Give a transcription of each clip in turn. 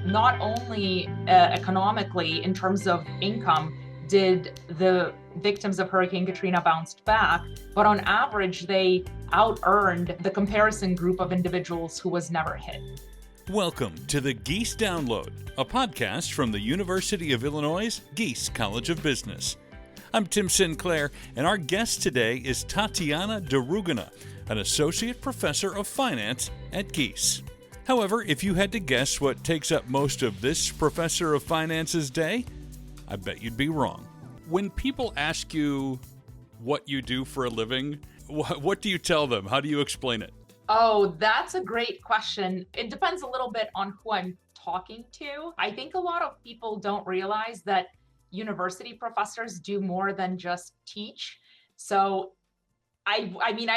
not only economically in terms of income did the victims of Hurricane Katrina bounced back, but on average, they out-earned the comparison group of individuals who was never hit. Welcome to the Gies Download, a podcast from the University of Illinois' Gies College of Business. I'm Tim Sinclair, and our guest today is Tatyana Deryugina, an associate professor of finance at Gies. However, if you had to guess what takes up most of this professor of finance's day, I bet you'd be wrong. When people ask you what you do for a living, what do you tell them? How do you explain it? Oh, that's a great question. It depends a little bit on who I'm talking to. I think a lot of people don't realize that university professors do more than just teach. So I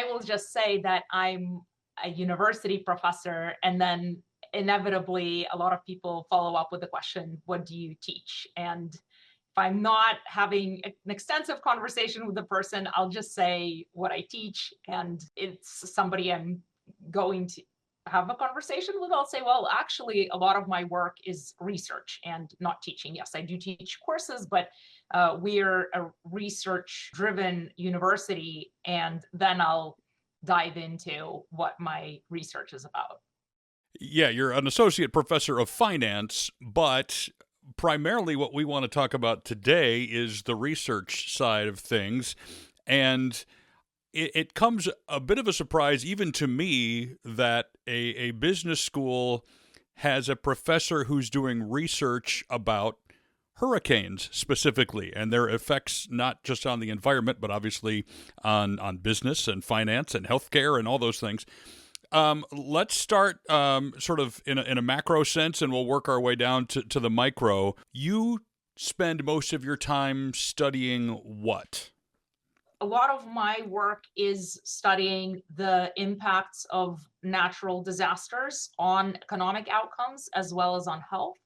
will just say that I'm a university professor, and then inevitably a lot of people follow up with the question, what do you teach? And if I'm not having an extensive conversation with the person, I'll just say what I teach, and it's somebody I'm going to have a conversation with. I'll say, well, actually, a lot of my work is research and not teaching. Yes, I do teach courses, but we're a research-driven university, and then I'll dive into what my research is about. Yeah, you're an associate professor of finance, but primarily what we want to talk about today is the research side of things. And it comes a bit of a surprise even to me that a business school has a professor who's doing research about hurricanes specifically and their effects not just on the environment, but obviously on business and finance and healthcare and all those things. Let's start sort of in a macro sense, and we'll work our way down to the micro. You spend most of your time studying what? A lot of my work is studying the impacts of natural disasters on economic outcomes as well as on health.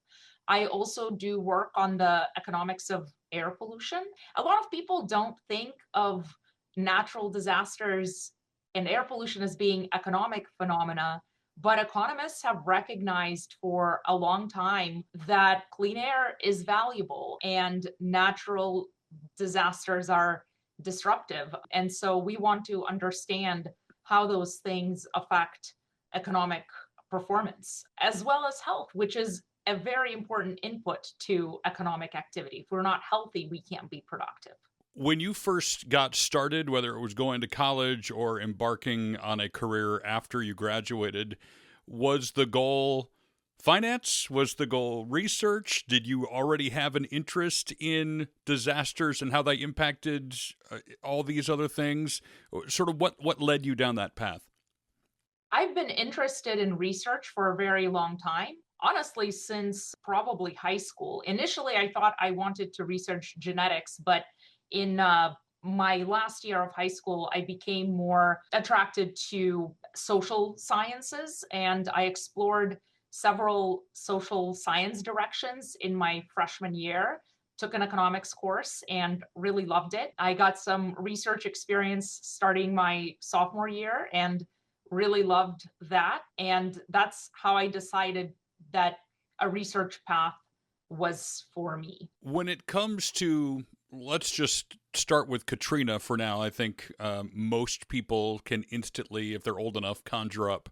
I also do work on the economics of air pollution. A lot of people don't think of natural disasters and air pollution as being economic phenomena, but economists have recognized for a long time that clean air is valuable and natural disasters are disruptive. And so we want to understand how those things affect economic performance as well as health, which is a very important input to economic activity. If we're not healthy, we can't be productive. When you first got started, whether it was going to college or embarking on a career after you graduated, was the goal finance? Was the goal research? Did you already have an interest in disasters and how they impacted all these other things? Sort of what led you down that path? I've been interested in research for a very long time. Honestly, since probably high school. Initially, I thought I wanted to research genetics, but in my last year of high school, I became more attracted to social sciences, and I explored several social science directions in my freshman year. Took an economics course and really loved it. I got some research experience starting my sophomore year and really loved that. And that's how I decided that a research path was for me. When it comes to, let's just start with Katrina for now. I think most people can instantly, if they're old enough, conjure up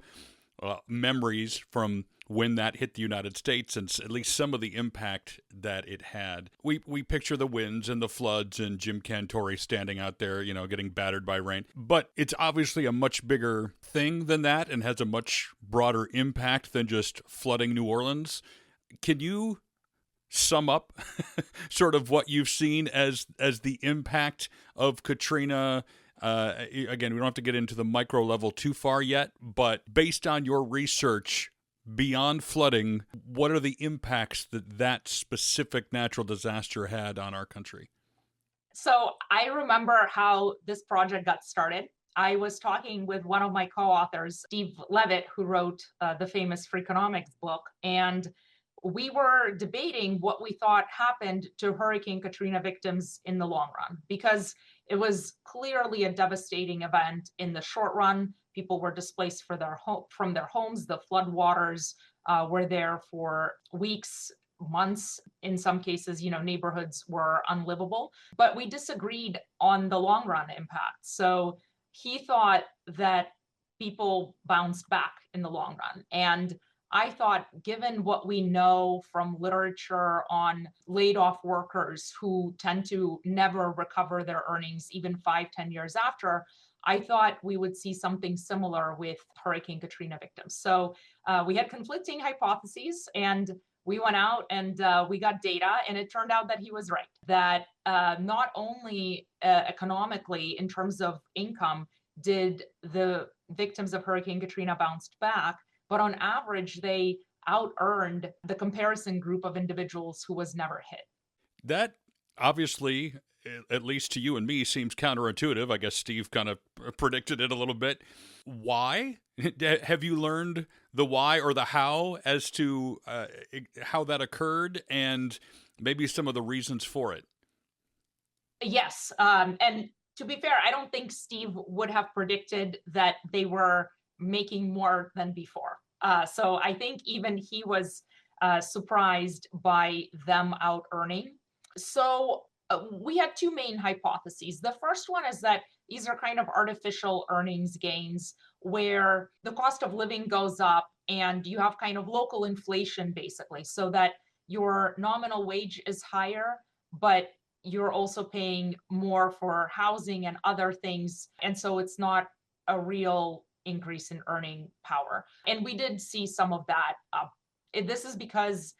memories from when that hit the United States and at least some of the impact that it had. We picture the winds and the floods and Jim Cantore standing out there, getting battered by rain. But it's obviously a much bigger thing than that and has a much broader impact than just flooding New Orleans. Can you sum up sort of what you've seen as the impact of Katrina? Again, we don't have to get into the micro level too far yet, but based on your research, beyond flooding, what are the impacts that specific natural disaster had on our country? So I remember how this project got started. I was talking with one of my co-authors, Steve Levitt, who wrote the famous Freakonomics book, and we were debating what we thought happened to Hurricane Katrina victims in the long run, because it was clearly a devastating event in the short run. People were displaced from their homes. The floodwaters were there for weeks, months. In some cases, neighborhoods were unlivable. But we disagreed on the long run impact. So he thought that people bounced back in the long run. And I thought, given what we know from literature on laid off workers who tend to never recover their earnings even 5, 10 years after, I thought we would see something similar with Hurricane Katrina victims. So we had conflicting hypotheses, and we went out and we got data, and it turned out that he was right. That not only economically, in terms of income, did the victims of Hurricane Katrina bounced back, but on average, they out-earned the comparison group of individuals who was never hit. That obviously, at least to you and me, seems counterintuitive. I guess Steve kind of predicted it a little bit. Why? Have you learned the why or the how as to how that occurred and maybe some of the reasons for it? Yes. And to be fair, I don't think Steve would have predicted that they were making more than before. So I think even he was surprised by them out earning. So we had two main hypotheses. The first one is that these are kind of artificial earnings gains where the cost of living goes up and you have kind of local inflation, basically, so that your nominal wage is higher, but you're also paying more for housing and other things. And so it's not a real increase in earning power. And we did see some of that. This is because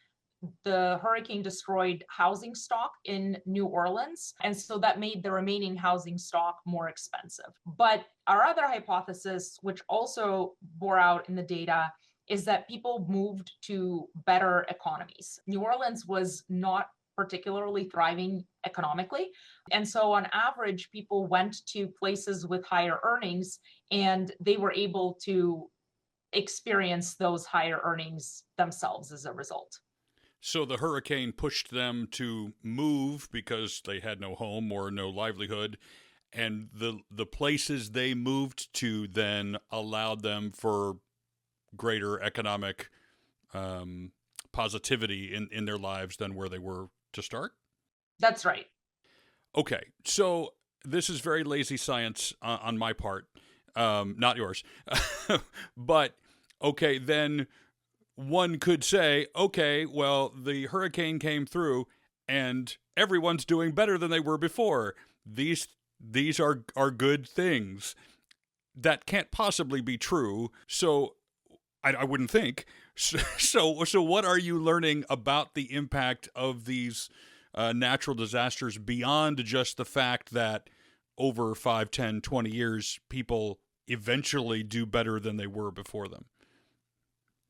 the hurricane destroyed housing stock in New Orleans. And so that made the remaining housing stock more expensive. But our other hypothesis, which also bore out in the data, is that people moved to better economies. New Orleans was not particularly thriving economically. And so on average, people went to places with higher earnings and they were able to experience those higher earnings themselves as a result. So the hurricane pushed them to move because they had no home or no livelihood, and the places they moved to then allowed them for greater economic positivity in their lives than where they were to start? That's right. Okay, so this is very lazy science on my part, not yours. But okay, then one could say, okay, well, the hurricane came through and everyone's doing better than they were before. These are good things. That can't possibly be true. So I wouldn't think. So what are you learning about the impact of these natural disasters beyond just the fact that over 5, 10, 20 years, people eventually do better than they were before them?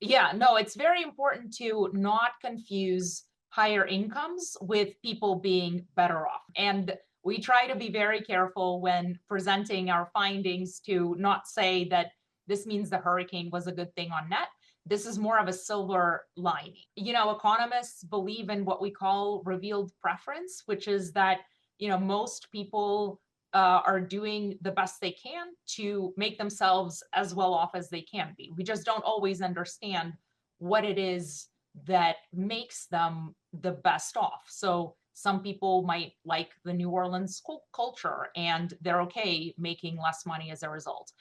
Yeah, no, it's very important to not confuse higher incomes with people being better off. And we try to be very careful when presenting our findings to not say that this means the hurricane was a good thing on net. This is more of a silver lining. Economists believe in what we call revealed preference, which is that, most people are doing the best they can to make themselves as well off as they can be. We just don't always understand what it is that makes them the best off. So some people might like the New Orleans culture and they're okay making less money as a result.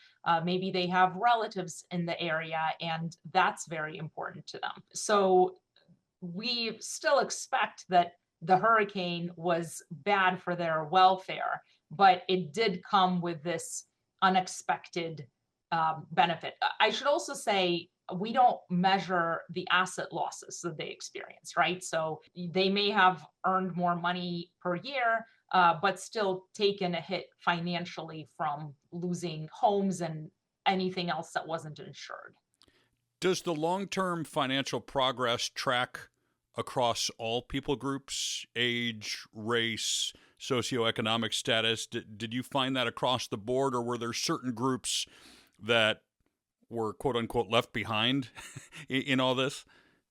Maybe they have relatives in the area and that's very important to them. So we still expect that the hurricane was bad for their welfare, but it did come with this unexpected benefit. I should also say we don't measure the asset losses that they experience, right? So they may have earned more money per year, but still taken a hit financially from losing homes and anything else that wasn't insured. Does the long-term financial progress track across all people groups, age, race, socioeconomic status? Did you find that across the board, or were there certain groups that were quote unquote left behind in all this?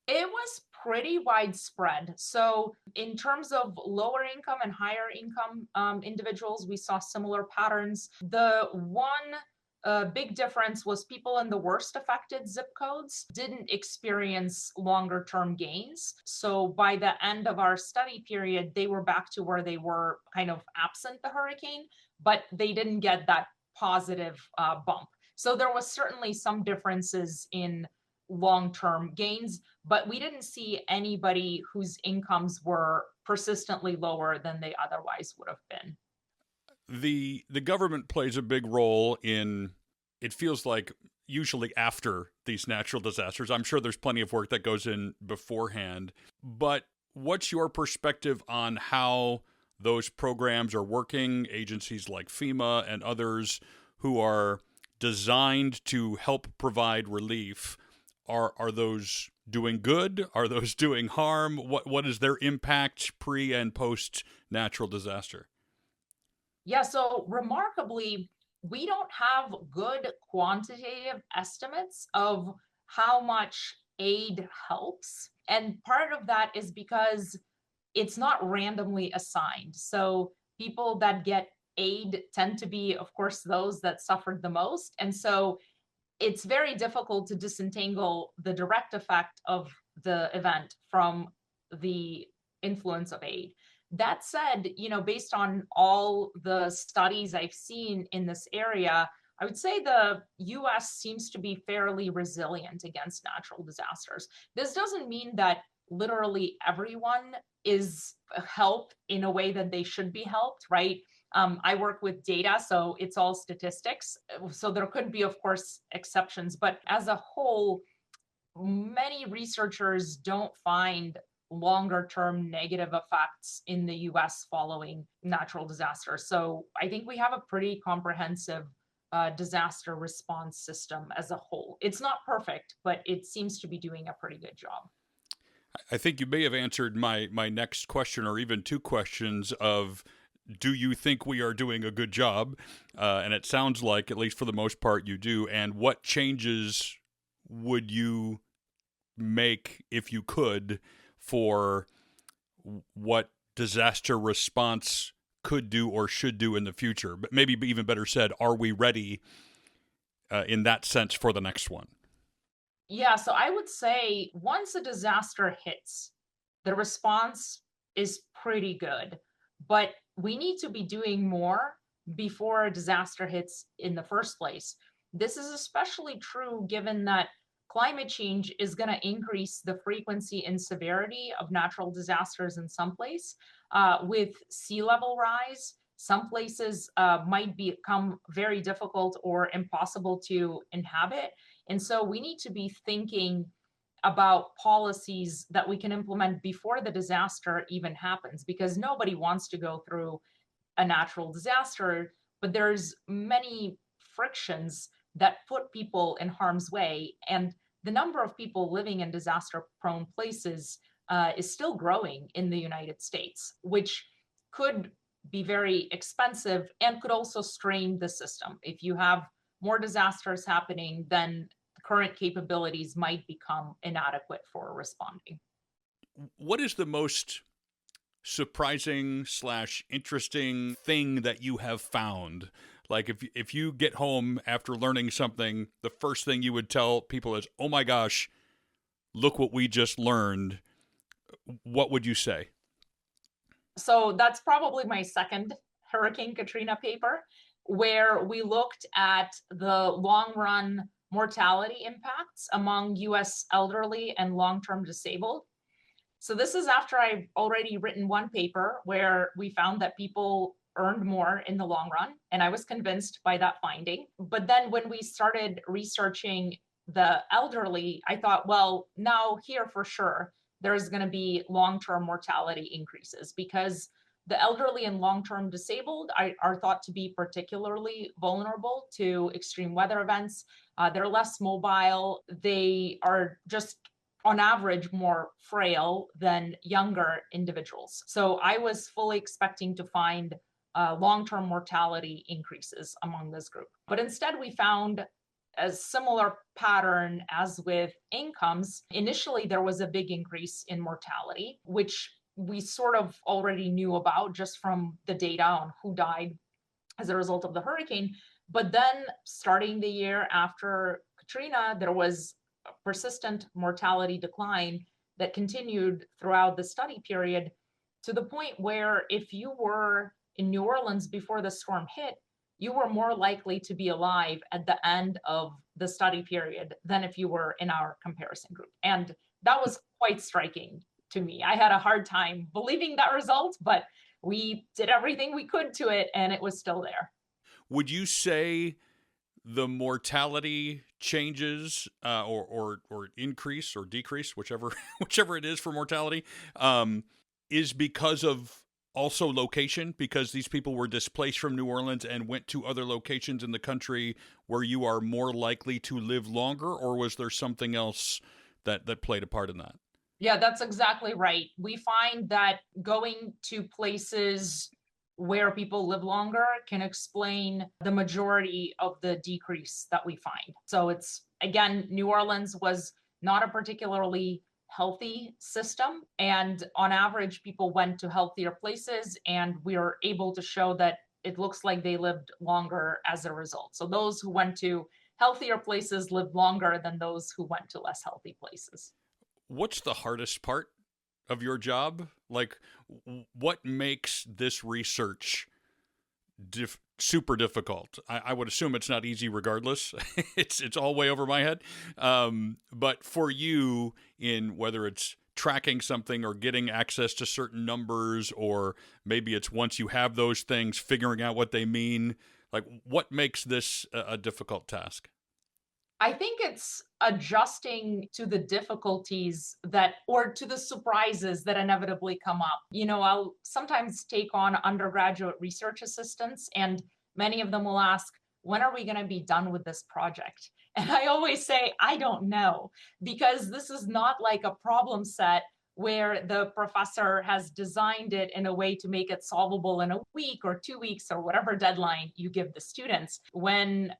It was pretty widespread. So, in terms of lower income and higher income individuals, we saw similar patterns. The one a big difference was people in the worst affected zip codes didn't experience longer term gains. So by the end of our study period, they were back to where they were kind of absent the hurricane, but they didn't get that positive bump. So there was certainly some differences in long-term gains, but we didn't see anybody whose incomes were persistently lower than they otherwise would have been. The government plays a big role in, it feels like, usually after these natural disasters. I'm sure there's plenty of work that goes in beforehand, but what's your perspective on how those programs are working, agencies like FEMA and others who are designed to help provide relief? Are those doing good? Are those doing harm? What is their impact pre and post natural disaster? Yeah, so remarkably, we don't have good quantitative estimates of how much aid helps. And part of that is because it's not randomly assigned. So people that get aid tend to be, of course, those that suffered the most. And so it's very difficult to disentangle the direct effect of the event from the influence of aid. That said, based on all the studies I've seen in this area, I would say the US seems to be fairly resilient against natural disasters. This doesn't mean that literally everyone is helped in a way that they should be helped, right? I work with data, so it's all statistics. So there could be, of course, exceptions, but as a whole, many researchers don't find longer term negative effects in the US following natural disasters. So I think we have a pretty comprehensive disaster response system as a whole. It's not perfect, but it seems to be doing a pretty good job. I think you may have answered my next question, or even two questions of, do you think we are doing a good job? And it sounds like, at least for the most part, you do. And what changes would you make, if you could, for what disaster response could do or should do in the future? But maybe even better said, are we ready in that sense for the next one? Yeah, so I would say once a disaster hits, the response is pretty good, but we need to be doing more before a disaster hits in the first place. This is especially true given that climate change is going to increase the frequency and severity of natural disasters in some place. With sea level rise, some places might become very difficult or impossible to inhabit. And so we need to be thinking about policies that we can implement before the disaster even happens, because nobody wants to go through a natural disaster, but there's many frictions that put people in harm's way. And the number of people living in disaster prone places is still growing in the United States, which could be very expensive and could also strain the system. If you have more disasters happening, then the current capabilities might become inadequate for responding. What is the most surprising slash interesting thing that you have found? Like, if you get home after learning something, the first thing you would tell people is, "Oh my gosh, look what we just learned." What would you say? So that's probably my second Hurricane Katrina paper, where we looked at the long run mortality impacts among US elderly and long term disabled. So this is after I've already written one paper where we found that people earned more in the long run, and I was convinced by that finding. But then when we started researching the elderly, I thought, well, now here for sure, there's going to be long-term mortality increases because the elderly and long-term disabled are thought to be particularly vulnerable to extreme weather events. They're less mobile. They are just on average more frail than younger individuals. So I was fully expecting to find long-term mortality increases among this group. But instead we found a similar pattern as with incomes. Initially, there was a big increase in mortality, which we sort of already knew about just from the data on who died as a result of the hurricane. But then starting the year after Katrina, there was a persistent mortality decline that continued throughout the study period, to the point where if you were in New Orleans before the storm hit, you were more likely to be alive at the end of the study period than if you were in our comparison group. And that was quite striking to me. I had a hard time believing that result, but we did everything we could to it and it was still there. Would you say the mortality changes or increase or decrease, whichever whichever it is for mortality, is because of also location, because these people were displaced from New Orleans and went to other locations in the country where you are more likely to live longer, or was there something else that played a part in that? Yeah, that's exactly right. We find that going to places where people live longer can explain the majority of the decrease that we find. So it's, again, New Orleans was not a particularly healthy system. And on average, people went to healthier places, and we are able to show that it looks like they lived longer as a result. So those who went to healthier places lived longer than those who went to less healthy places. What's the hardest part of your job? Like, what makes this research super difficult? I would assume it's not easy regardless. It's all way over my head. But for you, in whether it's tracking something or getting access to certain numbers, or maybe it's once you have those things, figuring out what they mean, like what makes this a difficult task? I think it's adjusting to the difficulties that, or to the surprises that inevitably come up. I'll sometimes take on undergraduate research assistants, and many of them will ask, when are we going to be done with this project? And I always say, I don't know, because this is not like a problem set where the professor has designed it in a way to make it solvable in a week or 2 weeks or whatever deadline you give the students. When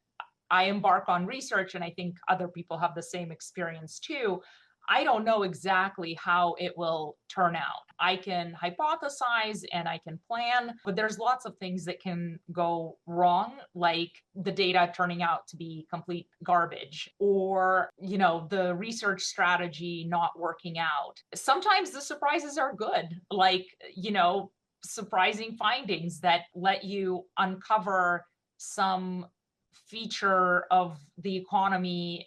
I embark on research, and I think other people have the same experience too, I don't know exactly how it will turn out. I can hypothesize and I can plan, but there's lots of things that can go wrong, like the data turning out to be complete garbage, or, the research strategy not working out. Sometimes the surprises are good, like, surprising findings that let you uncover some feature of the economy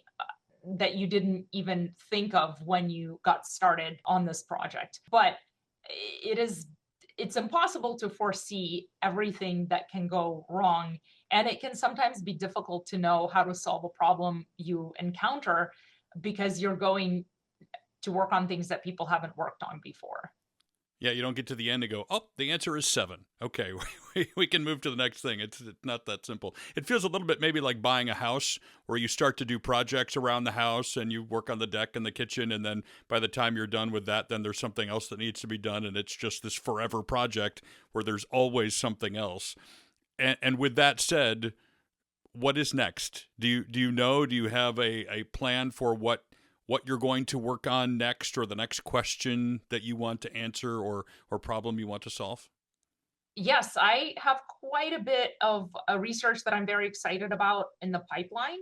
that you didn't even think of when you got started on this project. But it's impossible to foresee everything that can go wrong, and it can sometimes be difficult to know how to solve a problem you encounter because you're going to work on things that people haven't worked on before. Yeah, you don't get to the end and go, oh, the answer is 7. Okay, we can move to the next thing. It's not that simple. It feels a little bit maybe like buying a house, where you start to do projects around the house and you work on the deck and the kitchen, and then by the time you're done with that, then there's something else that needs to be done, and it's just this forever project where there's always something else. And with that said, what is next? Do you know? Do you have a plan for what you're going to work on next, or the next question that you want to answer, or problem you want to solve? Yes, I have quite a bit of research that I'm very excited about in the pipeline.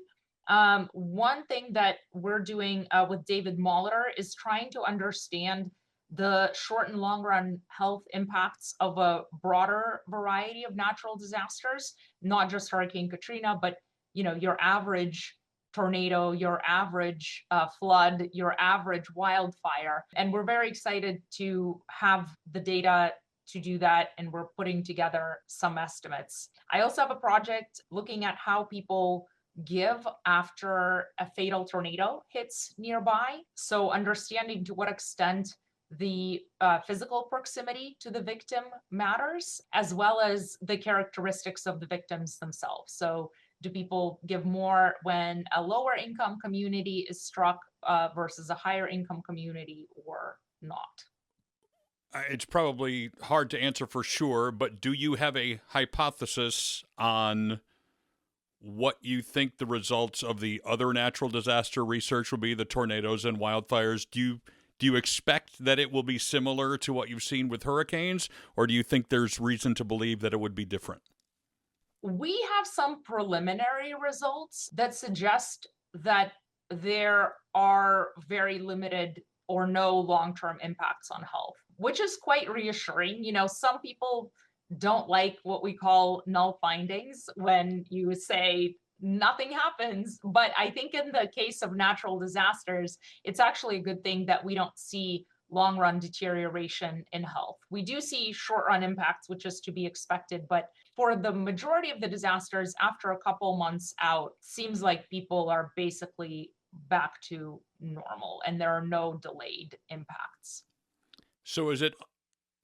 One thing that we're doing with David Molitor is trying to understand the short and long run health impacts of a broader variety of natural disasters, not just Hurricane Katrina, but your average tornado, your average flood, your average wildfire. And we're very excited to have the data to do that, and we're putting together some estimates. I also have a project looking at how people give after a fatal tornado hits nearby. So understanding to what extent the physical proximity to the victim matters, as well as the characteristics of the victims themselves. So do people give more when a lower income community is struck versus a higher income community, or not? It's probably hard to answer for sure, but do you have a hypothesis on what you think the results of the other natural disaster research will be, the tornadoes and wildfires? Do you expect that it will be similar to what you've seen with hurricanes, or do you think there's reason to believe that it would be different? We have some preliminary results that suggest that there are very limited or no long-term impacts on health, which is quite reassuring. Some people don't like what we call null findings when you say nothing happens. But I think in the case of natural disasters, it's actually a good thing that we don't see long run deterioration in health. We do see short run impacts, which is to be expected. But for the majority of the disasters, after a couple months out, seems like people are basically back to normal and there are no delayed impacts. So is it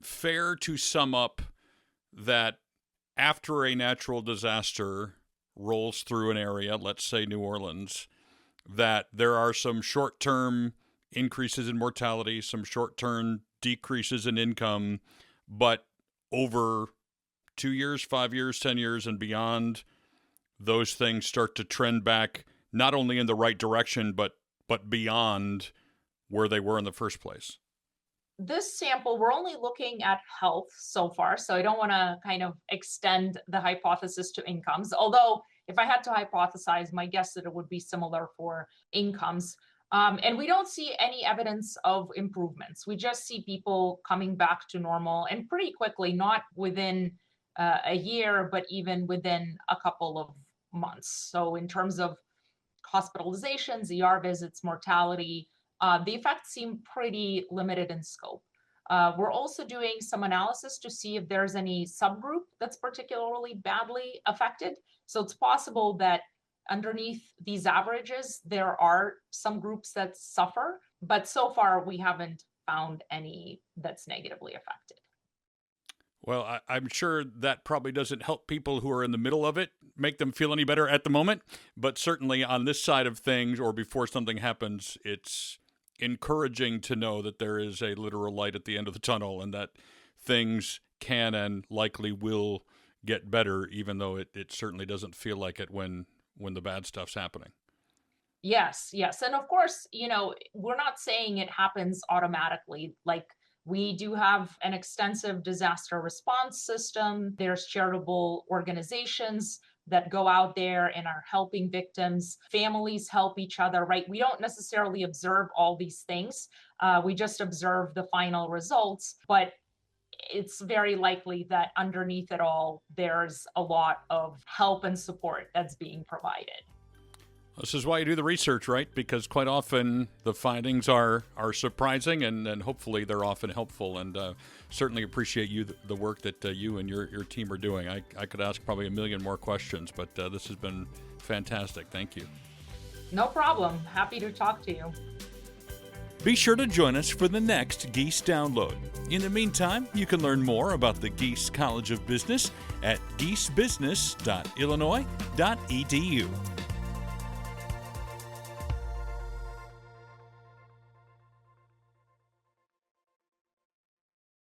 fair to sum up that after a natural disaster rolls through an area, let's say New Orleans, that there are some short-term increases in mortality, some short-term decreases in income, but over 2 years, 5 years, 10 years, and beyond, those things start to trend back not only in the right direction, but beyond where they were in the first place? This sample, we're only looking at health so far, so I don't want to kind of extend the hypothesis to incomes. Although, if I had to hypothesize, my guess that it would be similar for incomes. And we don't see any evidence of improvements. We just see people coming back to normal and pretty quickly, not within a year, but even within a couple of months. So, in terms of hospitalizations, ER visits, mortality, the effects seem pretty limited in scope. We're also doing some analysis to see if there's any subgroup that's particularly badly affected. So it's possible that underneath these averages, there are some groups that suffer, but so far we haven't found any that's negatively affected. Well, I'm sure that probably doesn't help people who are in the middle of it make them feel any better at the moment. But certainly on this side of things, or before something happens, it's encouraging to know that there is a literal light at the end of the tunnel and that things can and likely will get better, even though it certainly doesn't feel like it when the bad stuff's happening. Yes. And of course, we're not saying it happens automatically. Like, we do have an extensive disaster response system. There's charitable organizations that go out there and are helping victims. Families help each other, right? We don't necessarily observe all these things. We just observe the final results, but it's very likely that underneath it all, there's a lot of help and support that's being provided. This is why you do the research, right? Because quite often the findings are surprising, and hopefully they're often helpful. And certainly appreciate the work that you and your team are doing. I could ask probably a million more questions, but this has been fantastic. Thank you. No problem. Happy to talk to you. Be sure to join us for the next Gies Download. In the meantime, you can learn more about the Gies College of Business at giesbusiness.illinois.edu.